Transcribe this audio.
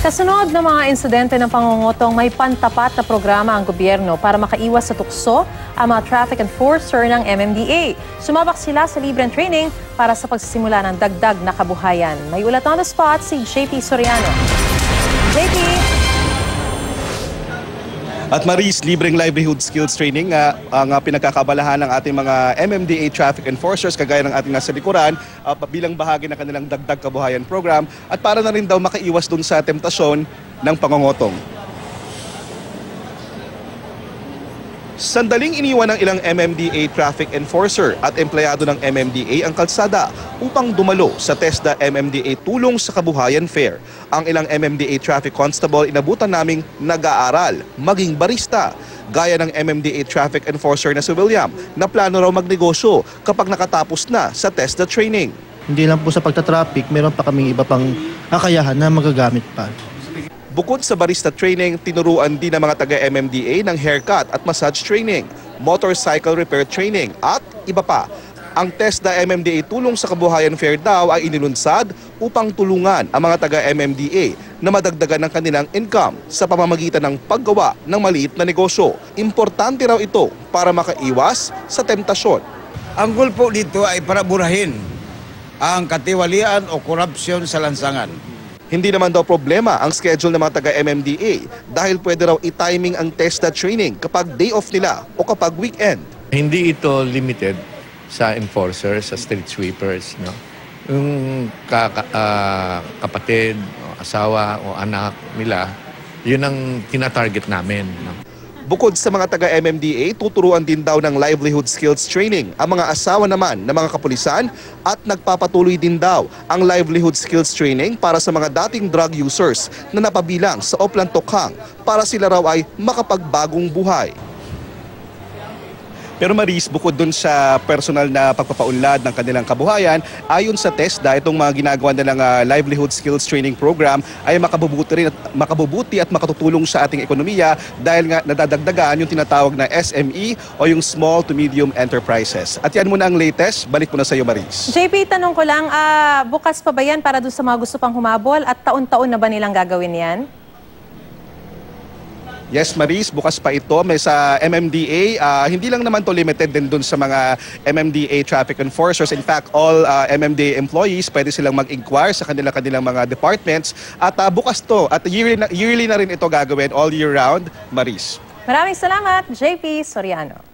Kasunod ng mga insidente ng pangungutong, may pantapat na programa ang gobyerno para makaiwas sa tukso ang mga traffic enforcer ng MMDA. Sumabak sila sa libreng training para sa pagsisimula ng dagdag na kabuhayan. May ulat on the spot si JP Soriano. JP! At Maris, libreng livelihood skills training ang pinagkakabalahan ng ating mga MMDA traffic enforcers kagaya ng ating nasa likuran bilang bahagi ng kanilang dagdag kabuhayan program at para na rin daw makaiwas dun sa temptasyon ng pangungutong. Sandaling iniwan ng ilang MMDA traffic enforcer at empleyado ng MMDA ang kalsada upang dumalo sa TESDA MMDA Tulong sa Kabuhayan Fair. Ang ilang MMDA traffic constable inabutan naming nag-aaral, maging barista. Gaya ng MMDA traffic enforcer na si William na plano raw magnegosyo kapag nakatapos na sa TESDA training. Hindi lang po sa pagtatraffic, meron pa kaming iba pang kakayahan na magagamit pa. Bukod sa barista training, tinuruan din ng mga taga-MMDA ng haircut at massage training, motorcycle repair training at iba pa. Ang TESDA MMDA Tulong sa Kabuhayan Fair daw ay inilunsad upang tulungan ang mga taga-MMDA na madagdagan ng kanilang income sa pamamagitan ng paggawa ng maliit na negosyo. Importante raw ito para makaiwas sa temptasyon. Ang goal po dito ay para burahin ang katiwalian o korupsyon sa lansangan. Hindi naman daw problema ang schedule ng mga taga-MMDA dahil pwede raw i-timing ang TESDA training kapag day off nila o kapag weekend. Hindi ito limited sa enforcers, sa street sweepers. No? Yung kapatid, o asawa o anak nila, yun ang tina-target namin. No? Bukod sa mga taga-MMDA, tuturuan din daw ng livelihood skills training ang mga asawa naman ng mga kapulisan at nagpapatuloy din daw ang livelihood skills training para sa mga dating drug users na napabilang sa Oplan Tokhang para sila raw ay makapagbagong buhay. Pero Maris, bukod dun sa personal na pagpapaunlad ng kanilang kabuhayan, ayon sa TESDA, itong mga ginagawa nilang livelihood skills training program ay makabubuti at makatutulong sa ating ekonomiya dahil nga nadadagdagan yung tinatawag na SME o yung Small to Medium Enterprises. At yan muna ang latest. Balik mo na sa iyo, Maris. JP, tanong ko lang, bukas pa ba yan para doon sa mga gusto pang humabol at taon-taon na ba nilang gagawin yan? Yes, Maris, bukas pa ito. May sa MMDA, hindi lang naman to limited din dun sa mga MMDA traffic enforcers. In fact, all MMDA employees, pwede silang mag-inquire sa kanilang mga departments. At bukas to, at yearly na rin ito gagawin all year round, Maris. Maraming salamat, JP Soriano.